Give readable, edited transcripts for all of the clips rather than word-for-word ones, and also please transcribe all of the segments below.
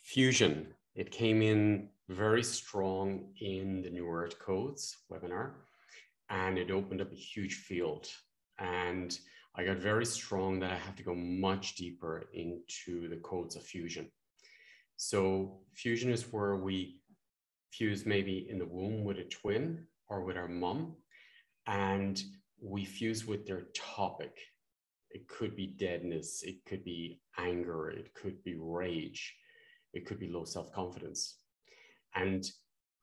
Fusion, it came in very strong in the New Earth Codes webinar, and it opened up a huge field. And I got very strong that I have to go much deeper into the codes of fusion. So fusion is where we fuse maybe in the womb with a twin or with our mom, and we fuse with their topic. It could be deadness, it could be anger, it could be rage, it could be low self-confidence. And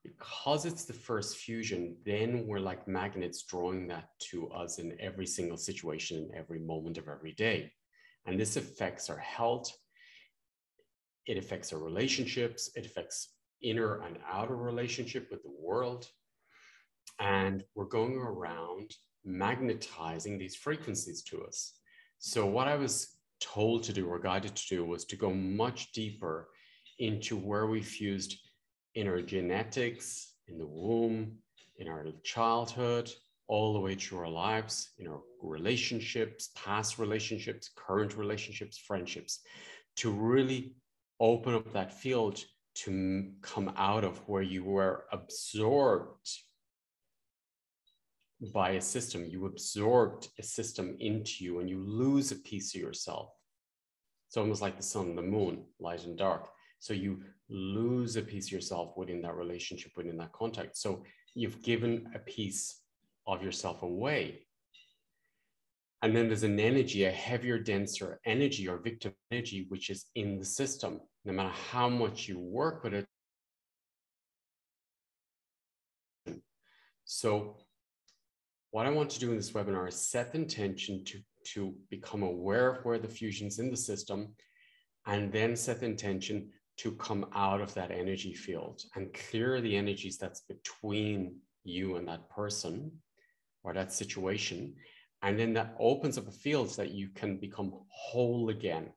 because it's the first fusion, then we're like magnets drawing that to us in every single situation, in every moment of every day. And this affects our health. It affects our relationships. It affects inner and outer relationship with the world. And we're going around magnetizing these frequencies to us. So what I was told to do or guided to do was to go much deeper into where we fused in our genetics, in the womb, in our childhood, all the way through our lives, in our relationships, past relationships, current relationships, friendships, to really open up that field to come out of where you were absorbed by a system. You absorbed a system into you and you lose a piece of yourself. It's almost like the sun and the moon, light and dark. So you lose a piece of yourself within that relationship, within that contact. So you've given a piece of yourself away. And then there's an energy, a heavier, denser energy or victim energy, which is in the system. No matter how much you work with it. So what I want to do in this webinar is set the intention to become aware of where the fusion's in the system, and then set the intention to come out of that energy field and clear the energies that's between you and that person or that situation. And then that opens up a field so that you can become whole again.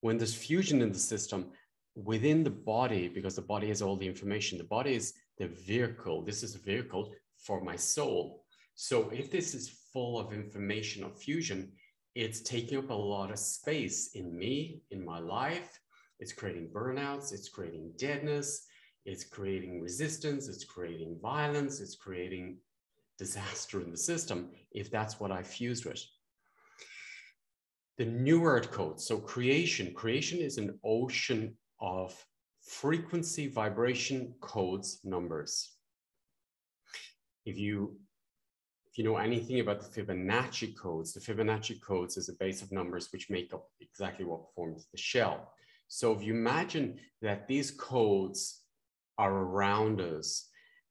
When there's fusion in the system, within the body, because the body has all the information, the body is the vehicle. This is a vehicle for my soul. So if this is full of information of fusion, it's taking up a lot of space in me, in my life. It's creating burnouts, it's creating deadness, it's creating resistance, it's creating violence, it's creating disaster in the system, if that's what I fused with. The New Earth Code, so creation is an ocean of frequency, vibration, codes, numbers. If you know anything about the Fibonacci codes is a base of numbers which make up exactly what forms the shell. So if you imagine that these codes are around us,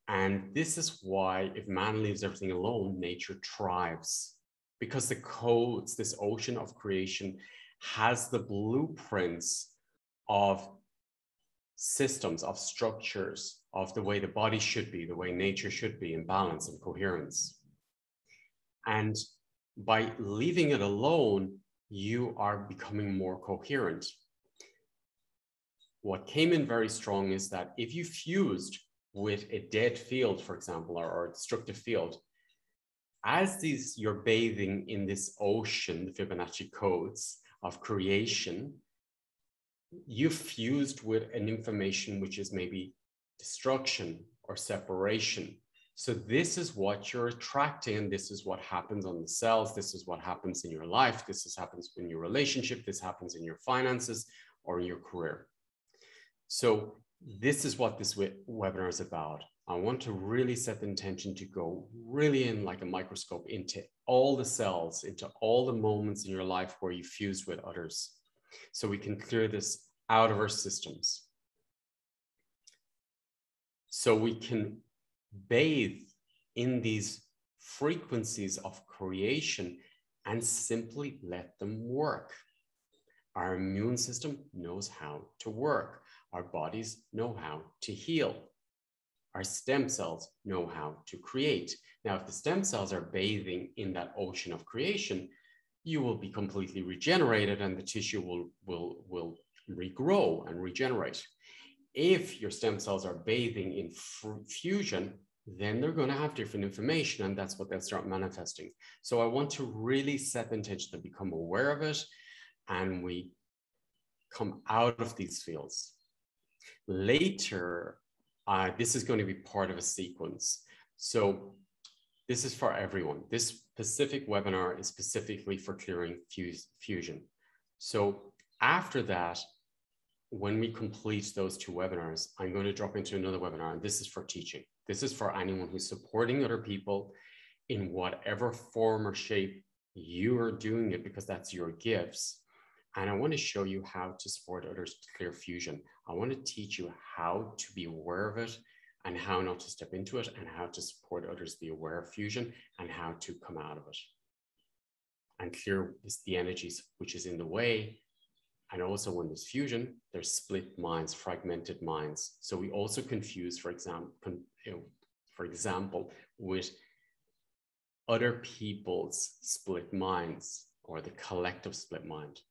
and this is why if man leaves everything alone, nature thrives. Because the codes, this ocean of creation, has the blueprints of systems, of structures, of the way the body should be, the way nature should be in balance and coherence. And by leaving it alone, you are becoming more coherent. What came in very strong is that if you fused with a dead field, for example, or a destructive field, as you're bathing in this ocean, the Fibonacci codes of creation, you fused with an information which is maybe destruction or separation. So this is what you're attracting, and this is what happens on the cells. This is what happens in your life. Happens in your relationship. This happens in your finances or in your career. So this is what this webinar is about. I want to really set the intention to go really in like a microscope into all the cells, into all the moments in your life where you fused with others, so we can clear this out of our systems. So we can bathe in these frequencies of creation and simply let them work. Our immune system knows how to work. Our bodies know how to heal. Our stem cells know how to create. Now, if the stem cells are bathing in that ocean of creation, you will be completely regenerated and the tissue will regrow and regenerate. If your stem cells are bathing in fusion, then they're going to have different information, and that's what they'll start manifesting. So I want to really set the intention to become aware of it, and we come out of these fields. Later, this is going to be part of a sequence. So this is for everyone. This specific webinar is specifically for clearing fusion. So after that, when we complete those 2 webinars, I'm going to drop into another webinar, and this is for teaching. This is for anyone who's supporting other people in whatever form or shape you are doing it, because that's your gifts. And I want to show you how to support others to clear fusion. I want to teach you how to be aware of it and how not to step into it, and how to support others be aware of fusion and how to come out of it and clear the energies which is in the way. And also when there's fusion, there's split minds, fragmented minds. So we also confuse, for example, with other people's split minds or the collective split mind.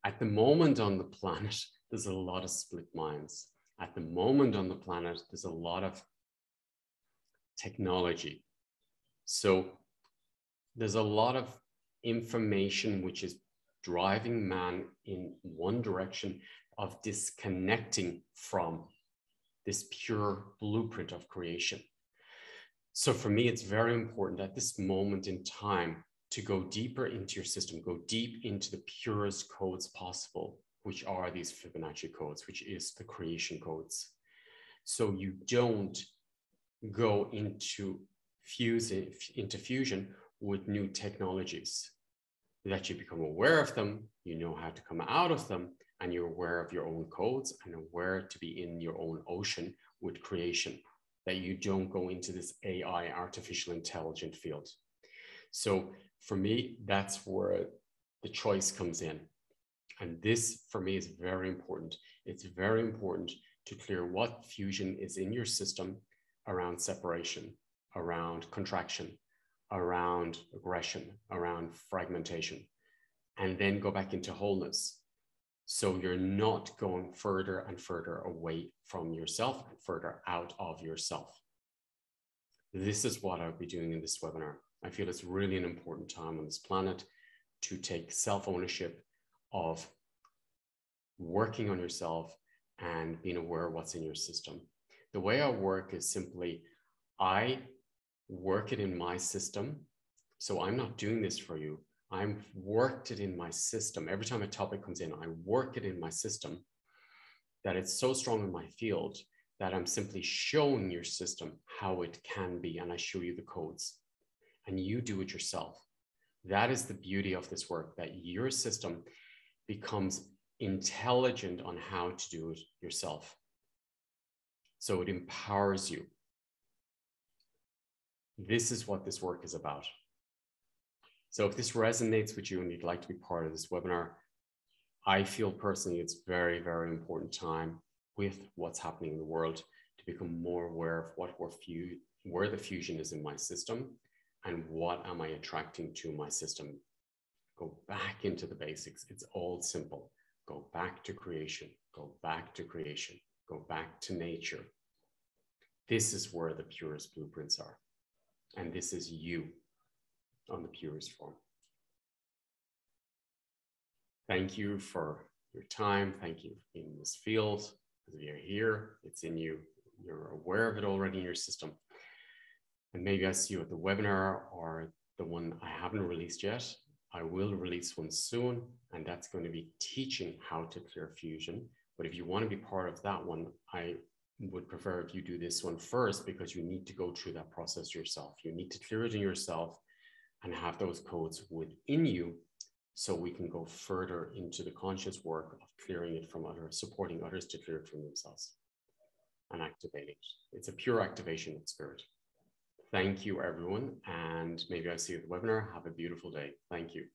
At the moment on the planet, there's a lot of split minds. At the moment on the planet, there's a lot of technology. So there's a lot of information which is driving man in one direction of disconnecting from this pure blueprint of creation. So for me, it's very important at this moment in time to go deeper into your system, go deep into the purest codes possible, which are these Fibonacci codes, which is the creation codes. So you don't go into fusion with new technologies, that you become aware of them, you know how to come out of them, and you're aware of your own codes and aware to be in your own ocean with creation, that you don't go into this AI, artificial intelligent field. So for me, that's where the choice comes in. And this for me is very important. It's very important to clear what fusion is in your system around separation, around contraction, around aggression, around fragmentation, and then go back into wholeness. So you're not going further and further away from yourself and further out of yourself. This is what I'll be doing in this webinar. I feel it's really an important time on this planet to take self-ownership of working on yourself and being aware of what's in your system. The way I work is simply, I work it in my system. So I'm not doing this for you. I've worked it in my system. Every time a topic comes in, I work it in my system, that it's so strong in my field that I'm simply showing your system how it can be. And I show you the codes and you do it yourself. That is the beauty of this work, that your system becomes intelligent on how to do it yourself. So it empowers you. This is what this work is about. So if this resonates with you and you'd like to be part of this webinar, I feel personally it's very, very important time with what's happening in the world to become more aware of where the fusion is in my system and what am I attracting to my system. Go back into the basics. It's all simple. Go back to creation, go back to creation, go back to nature. This is where the purest blueprints are. And this is you on the purest form. Thank you for your time. Thank you for being in this field. As you're here, it's in you. You're aware of it already in your system. And maybe I see you at the webinar or the one I haven't released yet. I will release one soon, and that's going to be teaching how to clear fusion. But if you want to be part of that one, I would prefer if you do this one first, because you need to go through that process yourself. You need to clear it in yourself and have those codes within you, so we can go further into the conscious work of clearing it from others, supporting others to clear it from themselves and activating it. It's a pure activation of spirit. Thank you, everyone. And maybe I'll see you at the webinar. Have a beautiful day. Thank you.